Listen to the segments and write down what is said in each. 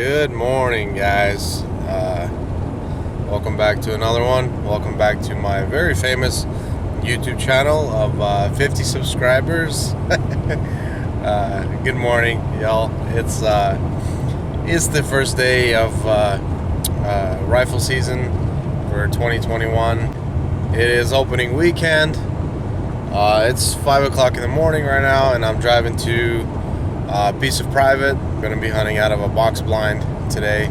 Good morning, guys. Welcome back to another one. Welcome back to my very famous YouTube channel of 50 subscribers. Good morning, y'all. It's the first day of rifle season for 2021. It is opening weekend. It's 5 o'clock in the morning right now, and I'm driving to a piece of private. I'm going to be hunting out of a box blind today.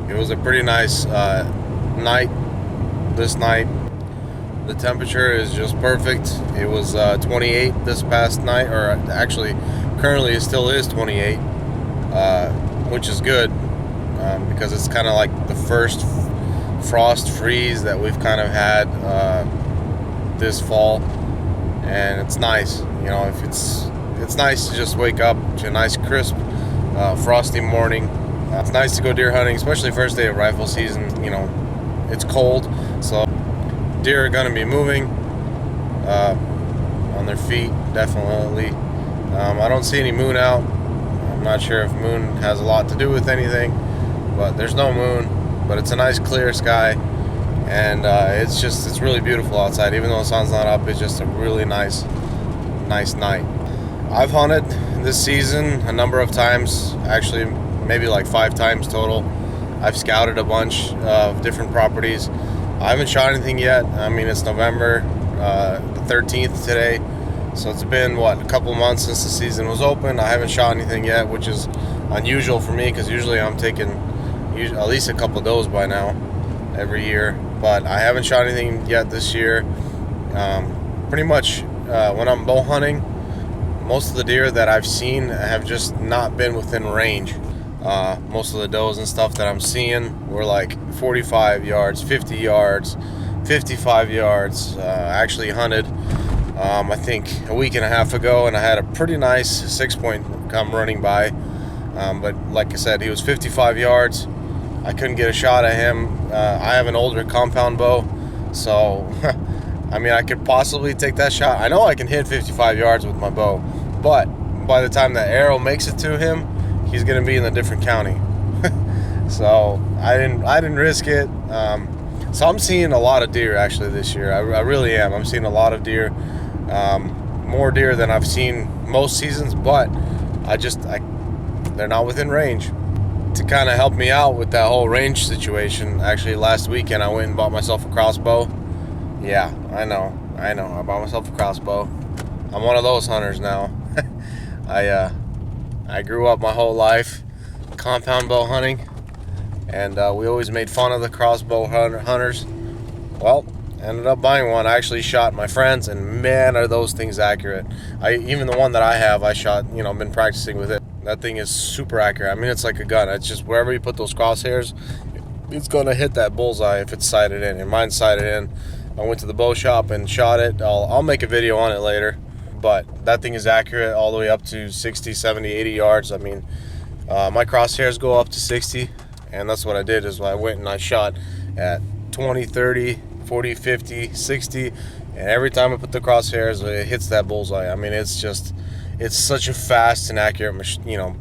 It was a pretty nice night this night. The temperature is just perfect. It was 28 this past night, or actually currently it still is 28, which is good because it's kind of like the first frost freeze that we've kind of had this fall, and it's nice. You know, if it's nice to just wake up to a nice crisp frosty morning. It's nice to go deer hunting, especially first day of rifle season. You know, it's cold, so deer are going to be moving on their feet, definitely. I don't see any moon out. I'm not sure if moon has a lot to do with anything, but there's no moon. But it's a nice clear sky, and it's really beautiful outside. Even though the sun's not up, it's just a really nice night. I've hunted this season a number of times, actually maybe like 5 times total. I've scouted a bunch of different properties. I haven't shot anything yet. I mean, it's November the 13th today, so it's been a couple months since the season was open. I haven't shot anything yet, which is unusual for me because usually I'm taking at least a couple of those by now every year, but I haven't shot anything yet this year. Pretty much when I'm bow hunting, most of the deer that I've seen have just not been within range. Most of the does and stuff that I'm seeing were like 45 yards, 50 yards, 55 yards. Actually hunted I think a week and a half ago, and I had a pretty nice 6-point come running by, but like I said, he was 55 yards. I couldn't get a shot at him. I have an older compound bow, so I mean, I could possibly take that shot. I know I can hit 55 yards with my bow, but by the time that arrow makes it to him, he's going to be in a different county. So I didn't risk it. So I'm seeing a lot of deer actually this year. I really am. I'm seeing a lot of deer, more deer than I've seen most seasons, but they're not within range. To kind of help me out with that whole range situation, actually last weekend I went and bought myself a crossbow. Yeah, I know. I bought myself a crossbow. I'm one of those hunters now. I grew up my whole life compound bow hunting, and we always made fun of the crossbow hunters. Well, I ended up buying one. I actually shot my friends, and man, are those things accurate. Even the one that I have, I shot, been practicing with it. That thing is super accurate. I mean, it's like a gun. It's just wherever you put those crosshairs, it's going to hit that bullseye if it's sighted in. And mine's sighted in. I went to the bow shop and shot it. I'll make a video on it later. But that thing is accurate all the way up to 60, 70, 80 yards. I mean, my crosshairs go up to 60. And that's what I did, is I went and I shot at 20, 30, 40, 50, 60. And every time I put the crosshairs, it hits that bullseye. I mean, it's such a fast and accurate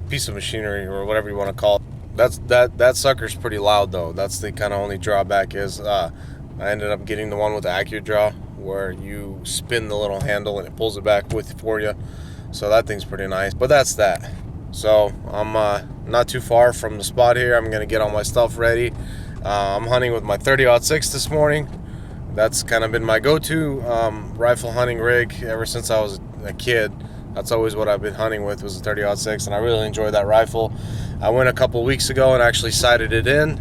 piece of machinery, or whatever you want to call it. That sucker's pretty loud, though. That's the kind of only drawback is I ended up getting the one with the accurate draw, where you spin the little handle and it pulls it back for you. So that thing's pretty nice. But that's that. So I'm not too far from the spot here. I'm gonna get all my stuff ready. I'm hunting with my 30-06 this morning. That's kind of been my go-to rifle hunting rig ever since I was a kid. That's always what I've been hunting with, was the 30-06, and I really enjoy that rifle. I went a couple weeks ago and actually sighted it in.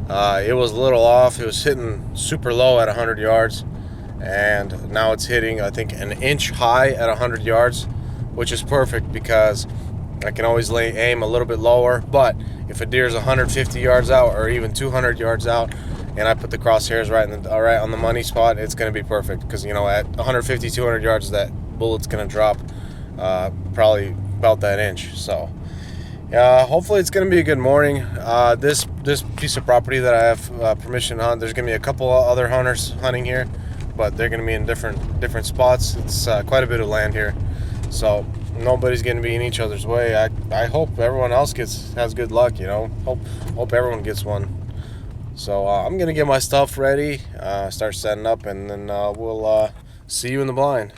It was a little off. It was hitting super low at 100 yards, and now it's hitting, I think, an inch high at 100 yards, which is perfect because I can always aim a little bit lower. But if a deer is 150 yards out or even 200 yards out, and I put the crosshairs right on the money spot, it's going to be perfect, because at 150, 200 yards, that bullet's going to drop probably about that inch. So hopefully it's going to be a good morning. This piece of property that I have permission to hunt, there's going to be a couple other hunters hunting here, but they're going to be in different spots. It's quite a bit of land here. So nobody's going to be in each other's way. I hope everyone else has good luck. Hope everyone gets one. So I'm gonna get my stuff ready, start setting up, and then we'll see you in the blind.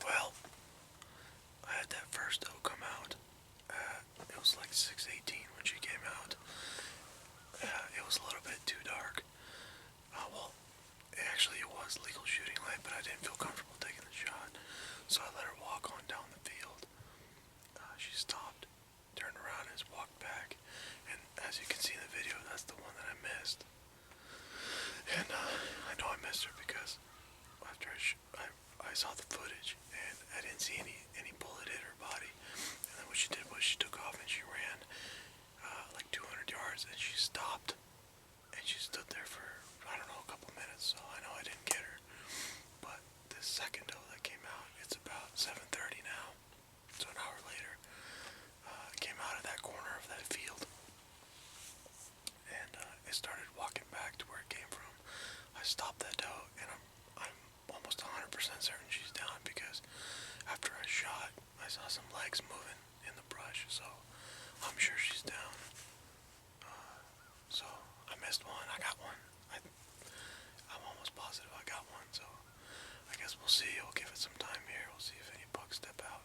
Well, I had that first doe come out. It was like 6:18 when she came out. It was a little bit too dark. Well, actually it was legal shooting light, but I didn't feel comfortable taking the shot. So I let her walk on down the field. She stopped, turned around, and walked back. And as you can see in the video, that's the one that I missed. And I know I missed her because after I saw the footage and I didn't see any bullet hit her body. And then what she did was she took off and she ran like 200 yards, and she stopped and she stood there for, I don't know, a couple minutes. So I know I didn't get her. But this second doe that came out, it's about 7:30 now, so an hour later, came out of that corner of that field, and it started walking back to where it came from. I stopped that doe, and I'm almost 100% certain she's down, because after I shot, I saw some legs moving in the brush, so I'm sure she's down. So I missed one. I got one. I'm almost positive I got one, so I guess we'll see. We'll give it some time here. We'll see if any bugs step out.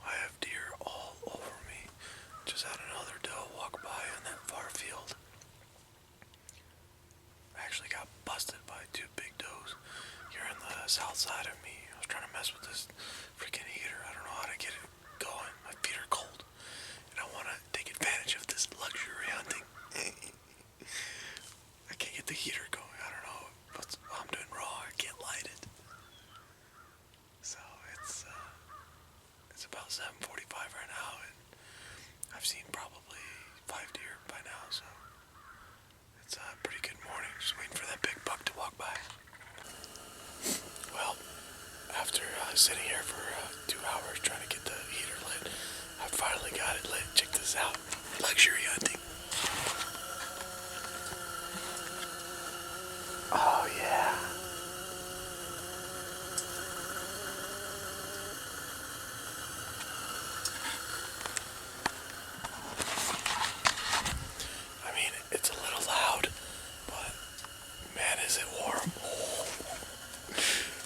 I have deer all over me. Just had another doe walk by on that far field. I actually got busted by two big does here on the south side of me. I was trying to mess with this freaking heater. I don't know how to get it going. My feet are cold, and I want to take advantage of this light. the heater going. I don't know, but I'm doing wrong. I can't light it. So it's about 7:45 right now, and I've seen probably 5 deer by now. So it's a pretty good morning. Just waiting for that big buck to walk by. Well, after sitting here for 2 hours trying to get the heater lit, I finally got it lit. Check this out. Luxury hunting. Oh yeah. I mean, it's a little loud, but man, is it warm.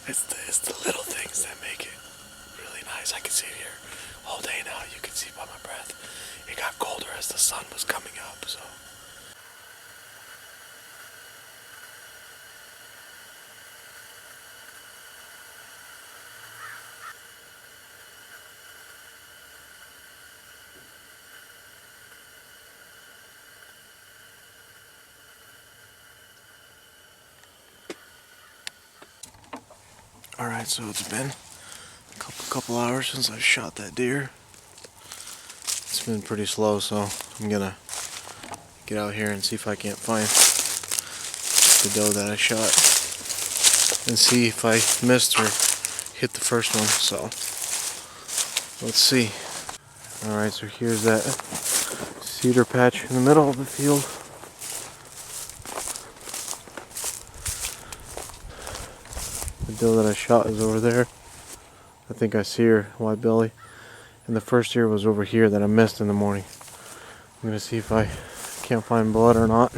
It's the little things that make it really nice. I can sit here all day now. You can see by my breath. It got colder as the sun was coming up, so. Alright, so it's been a couple hours since I shot that deer. It's been pretty slow, so I'm gonna get out here and see if I can't find the doe that I shot and see if I missed or hit the first one. So let's see. Alright, so here's that cedar patch in the middle of the field. The doe that I shot is over there. I think I see her, white belly. And the first deer was over here that I missed in the morning. I'm gonna see if I can't find blood or not.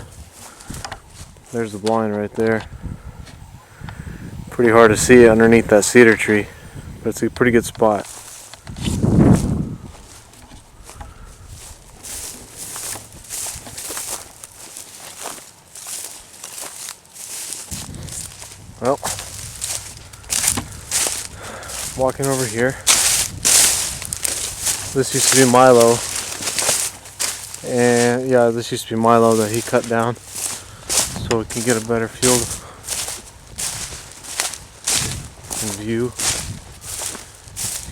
There's the blind right there. Pretty hard to see underneath that cedar tree, but it's a pretty good spot. Well, walking over here. This used to be Milo, and yeah, this used to be Milo that he cut down so we can get a better field and view.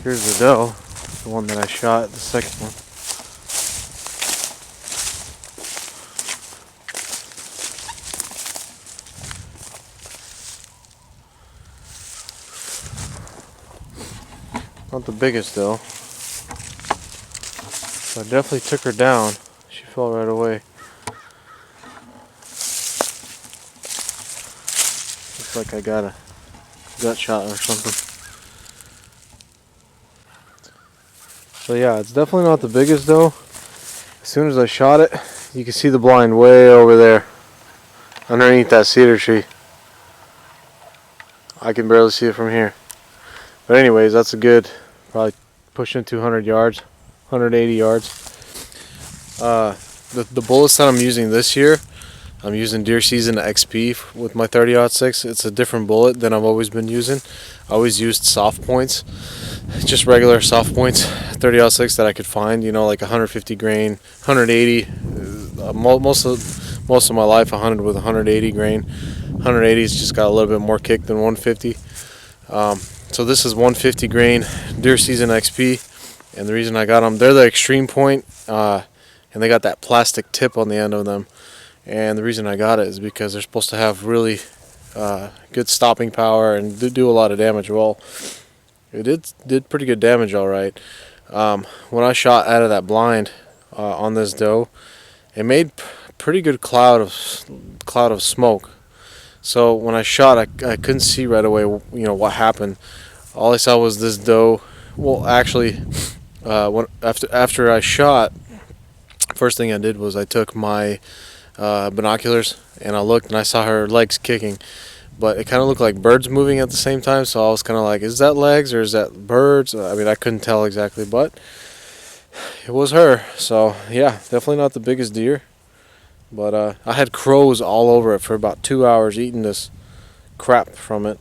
Here's the doe, the one that I shot, the second one. Not the biggest though. So I definitely took her down. She fell right away. Looks like I got a gut shot or something. So yeah, it's definitely not the biggest though. As soon as I shot it, you can see the blind way over there underneath that cedar tree. I can barely see it from here. But anyways, that's a good, probably pushing 200 yards, 180 yards. The bullets that I'm using this year, I'm using Deer Season XP with my 30-06. It's a different bullet than I've always been using. I always used soft points, just regular soft points, 30-06 that I could find, you know, like 150 grain, 180. Most of my life I hunted with 180 grain. 180's just got a little bit more kick than 150. So this is 150 grain Deer Season XP, and the reason I got them, they're the extreme point, and they got that plastic tip on the end of them. And the reason I got it is because they're supposed to have really good stopping power and do a lot of damage. Well, it did pretty good damage, all right. When I shot out of that blind on this doe, it made pretty good cloud of smoke. So when I shot, I couldn't see right away, you know, what happened. All I saw was this doe. Well, actually, after I shot, first thing I did was I took my binoculars and I looked and I saw her legs kicking, but it kind of looked like birds moving at the same time. So I was kind of like, is that legs or is that birds? I mean, I couldn't tell exactly, but it was her. So yeah, definitely not the biggest deer. But I had crows all over it for about 2 hours eating this crap from it.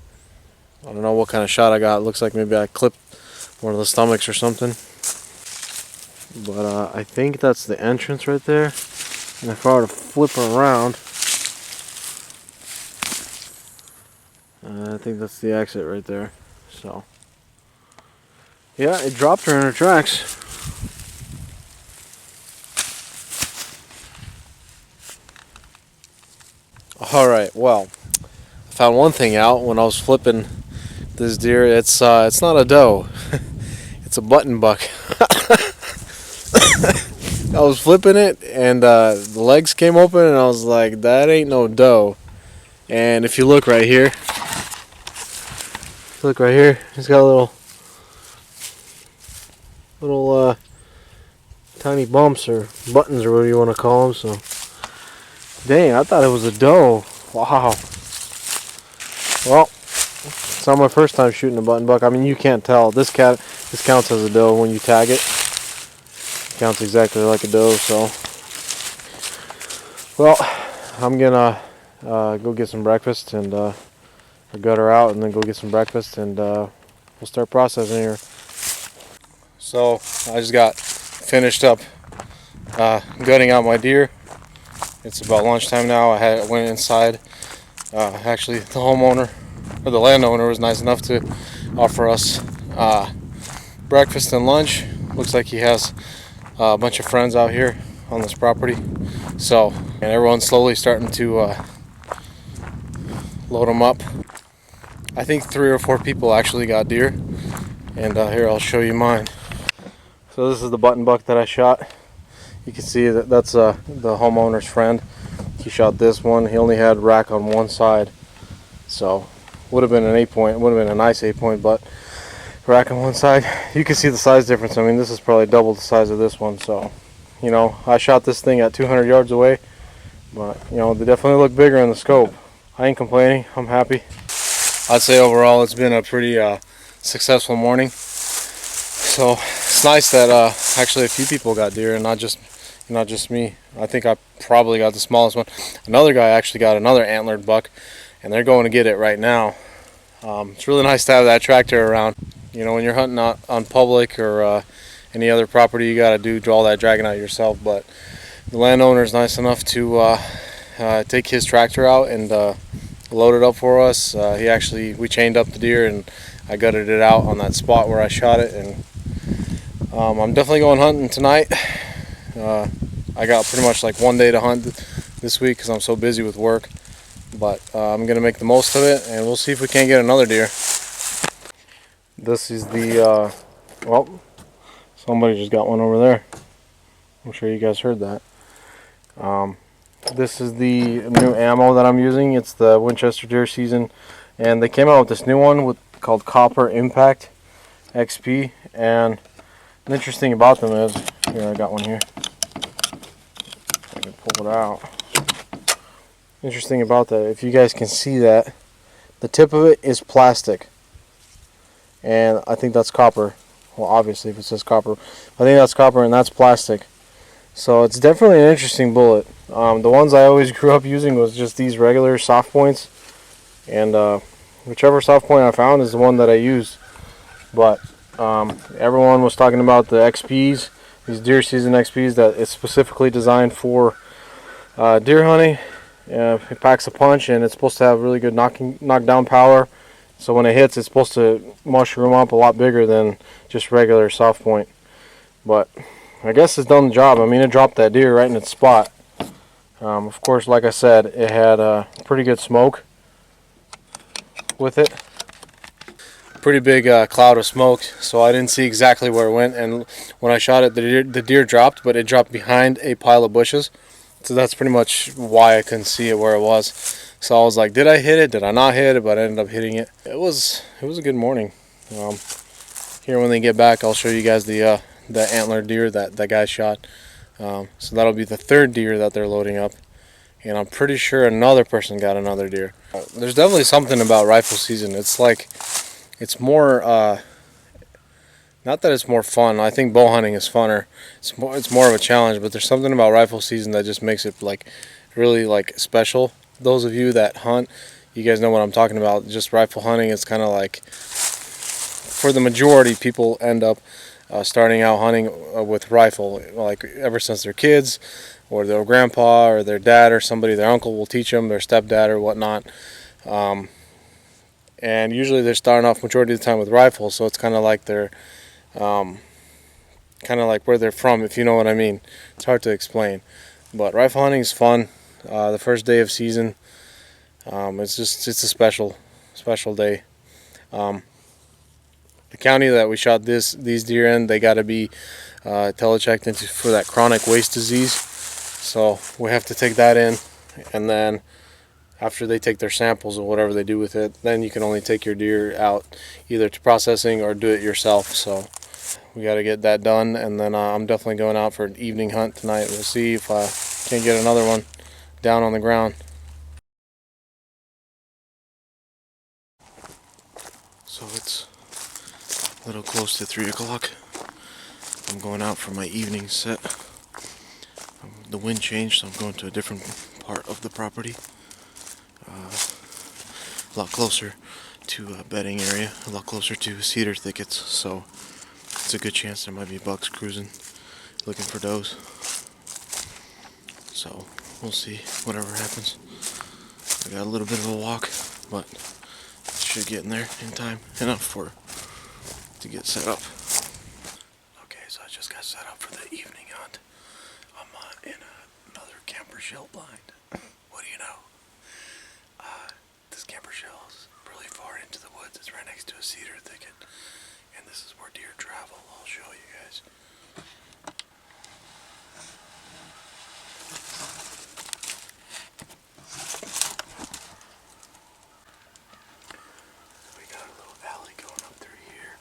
I don't know what kind of shot I got. It looks like maybe I clipped one of the stomachs or something. But I think that's the entrance right there. And if I were to flip around, I think that's the exit right there. So, yeah, it dropped her in her tracks. Alright, well, I found one thing out when I was flipping this deer. It's not a doe. It's a button buck. I was flipping it, and the legs came open, and I was like, that ain't no doe. And if you look right here, it's got a little tiny bumps or buttons or whatever you want to call them. So, dang, I thought it was a doe. Wow. Well, it's not my first time shooting a button buck. I mean, you can't tell. This counts as a doe when you tag it. Counts exactly like a doe. So, well, I'm gonna go get some breakfast and gut her out, and then go get some breakfast, and we'll start processing here. So I just got finished up gutting out my deer. It's about lunchtime now. I went inside. Actually, the homeowner or the landowner was nice enough to offer us breakfast and lunch. Looks like he has a bunch of friends out here on this property. So, and everyone's slowly starting to load them up. I think 3 or 4 people actually got deer, and here I'll show you mine. So this is the button buck that I shot. You can see that that's the homeowner's friend. He shot this one. He only had rack on one side, so would have been an 8-point. Would have been a nice 8-point, but rack on one side. You can see the size difference. I mean, this is probably double the size of this one. So, you know, I shot this thing at 200 yards away, but you know, they definitely look bigger in the scope. I ain't complaining. I'm happy. I'd say overall it's been a pretty successful morning. So it's nice that actually a few people got deer and not just me. I think I probably got the smallest one. Another guy actually got another antlered buck, and they're going to get it right now. It's really nice to have that tractor around. You know, when you're hunting out on public or any other property, you got to do all that dragging out yourself. But the landowner is nice enough to take his tractor out and load it up for us. We chained up the deer, and I gutted it out on that spot where I shot it. And I'm definitely going hunting tonight. I got pretty much like one day to hunt this week because I'm so busy with work. But I'm going to make the most of it, and we'll see if we can't get another deer. This is the, well, somebody just got one over there. I'm sure you guys heard that. This is the new ammo that I'm using. It's the Winchester Deer Season, and they came out with this new one called Copper Impact XP. And the interesting about them is, here, I got one here. I can pull it out. Interesting about that, if you guys can see that, the tip of it is plastic, and I think that's copper. Well, obviously if it says copper, I think that's copper, and that's plastic. So it's definitely an interesting bullet. The ones I always grew up using was just these regular soft points, and whichever soft point I found is the one that I used. But everyone was talking about the XPs, these deer season XPs, that it's specifically designed for deer hunting. It packs a punch, and it's supposed to have really good knockdown power. So when it hits, it's supposed to mushroom up a lot bigger than just regular soft point. But I guess it's done the job. I mean, it dropped that deer right in its spot. Of course, like I said, it had a pretty good smoke with it. Pretty big cloud of smoke, so I didn't see exactly where it went. And when I shot it, the deer dropped, but it dropped behind a pile of bushes. So that's pretty much why I couldn't see it where it was. So I was like, did I hit it? Did I not hit it? But I ended up hitting it. It was a good morning. Here when they get back, I'll show you guys the antler deer that guy shot. So that'll be the 3rd deer that they're loading up. And I'm pretty sure another person got another deer. There's definitely something about rifle season. It's like, it's more, not that it's more fun. I think bow hunting is funner. It's more of a challenge, but there's something about rifle season that just makes it like really like special. Those of you that hunt, you guys know what I'm talking about. Just rifle hunting, it's kind of like, for the majority, people end up starting out hunting with rifle, like ever since they're kids, or their grandpa or their dad or somebody, their uncle will teach them, their stepdad or whatnot. and usually they're starting off majority of the time with rifles, so it's kind of like they're kind of like where they're from, if you know what I mean. It's hard to explain, but rifle hunting is fun. The first day of season, it's a special day. The county that we shot these deer in, they got to be telechecked into for that chronic waste disease, so we have to take that in, and then after they take their samples or whatever they do with it, then you can only take your deer out either to processing or do it yourself. So we got to get that done, and then I'm definitely going out for an evening hunt tonight. We'll see if I can get another one down on the ground. So it's a little close to 3 o'clock. I'm going out for my evening set. The wind changed, so I'm going to a different part of the property. A lot closer to a bedding area, a lot closer to cedar thickets, so it's a good chance there might be bucks cruising looking for does. So we'll see whatever happens. I got a little bit of a walk, but should get in there in time enough to get set up. Okay, so I just got set up for the evening hunt. I'm in another camper shell blind. What do you know? This camper shell is really far into the woods. It's right next to a cedar thicket, and this is where deer travel. I'll show you guys. We got a little alley going up through here.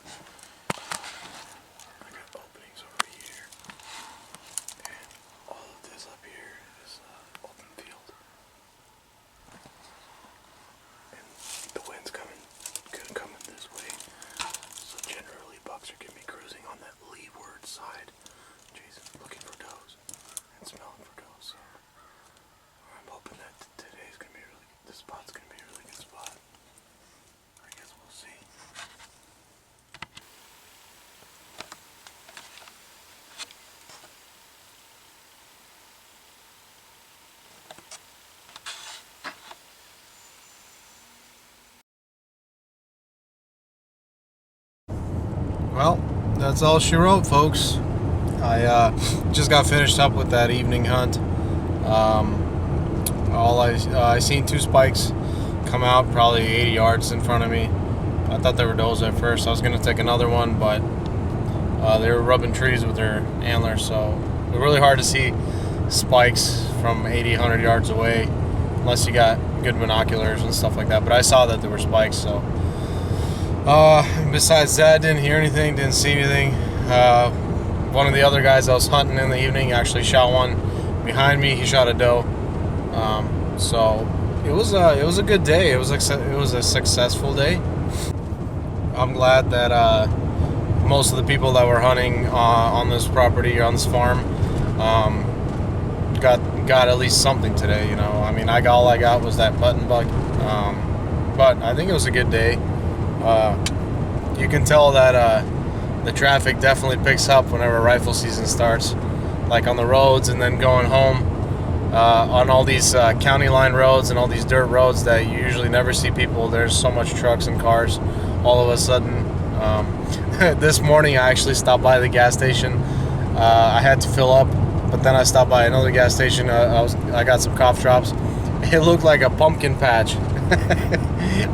I got openings over here, and all of this up here is open field. The wind's coming this way, so generally bucks are going to be cruising on that leeward side. Jason looking for does and smelling for does. So I'm hoping that today's going to be this spot's going to be a really good spot. I guess we'll see. Well, that's all she wrote, folks. I just got finished up with that evening hunt. I seen 2 spikes come out probably 80 yards in front of me. I thought they were does at first. I was going to take another one, but they were rubbing trees with their antlers, so it was really hard to see spikes from 80, 100 yards away unless you got good binoculars and stuff like that. But I saw that there were spikes, so besides that, didn't hear anything, didn't see anything. One of the other guys I was hunting in the evening actually shot one behind me. He shot a doe. So it was a good day. It was a successful day. I'm glad that most of the people that were hunting on this property or on this farm got at least something today. You know, I mean, all I got was that button buck. But I think it was a good day. You can tell that the traffic definitely picks up whenever rifle season starts, like on the roads, and then going home on all these county line roads and all these dirt roads that you usually never see people. There's so much trucks and cars all of a sudden. This morning I actually stopped by the gas station. I had to fill up, but then I stopped by another gas station. I got some cough drops. It looked like a pumpkin patch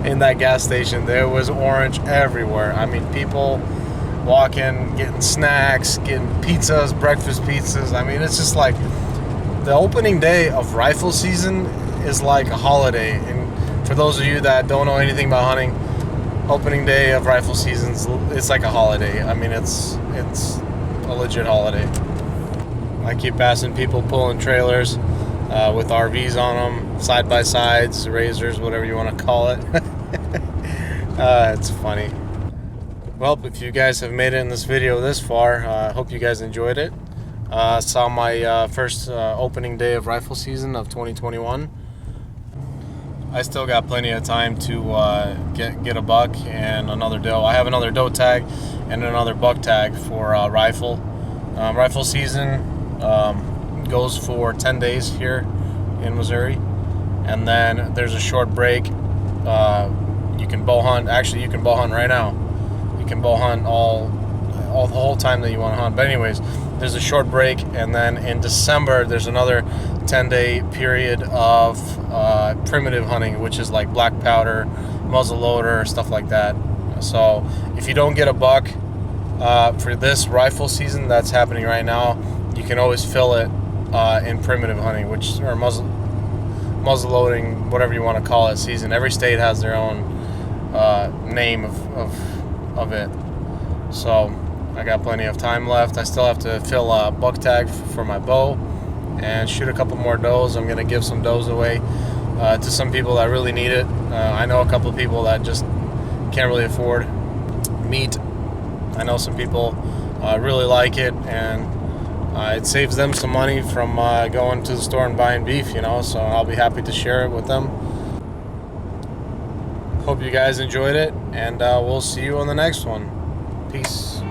in that gas station. There was orange everywhere. I mean, people walking, getting snacks, getting pizzas, breakfast pizzas. I mean, it's just like the opening day of rifle season is like a holiday. And for those of you that don't know anything about hunting, opening day of rifle season, it's like a holiday. I mean, it's a legit holiday. I keep passing people pulling trailers with RVs on them, side-by-sides, razors, whatever you want to call it. It's funny. Well, if you guys have made it in this video this far, I hope you guys enjoyed it. Saw my first opening day of rifle season of 2021. I still got plenty of time to get a buck and another doe. I have another doe tag and another buck tag for rifle. Rifle season goes for 10 days here in Missouri, and then there's a short break You can bow hunt. Actually, you can bow hunt right now. You can bow hunt all the whole time that you want to hunt. But anyways, there's a short break, and then in December there's another 10-day period of primitive hunting, which is like black powder, muzzleloader, stuff like that. So if you don't get a buck for this rifle season that's happening right now, you can always fill it in primitive hunting, which or muzzleloading, whatever you want to call it, season. Every state has their own name of it. So I got plenty of time left. I still have to fill a buck tag for my bow and shoot a couple more does. I'm going to give some does away to some people that really need it. I know a couple of people that just can't really afford meat. I know some people really like it, and it saves them some money from going to the store and buying beef, so I'll be happy to share it with them. Hope you guys enjoyed it, and we'll see you on the next one. Peace.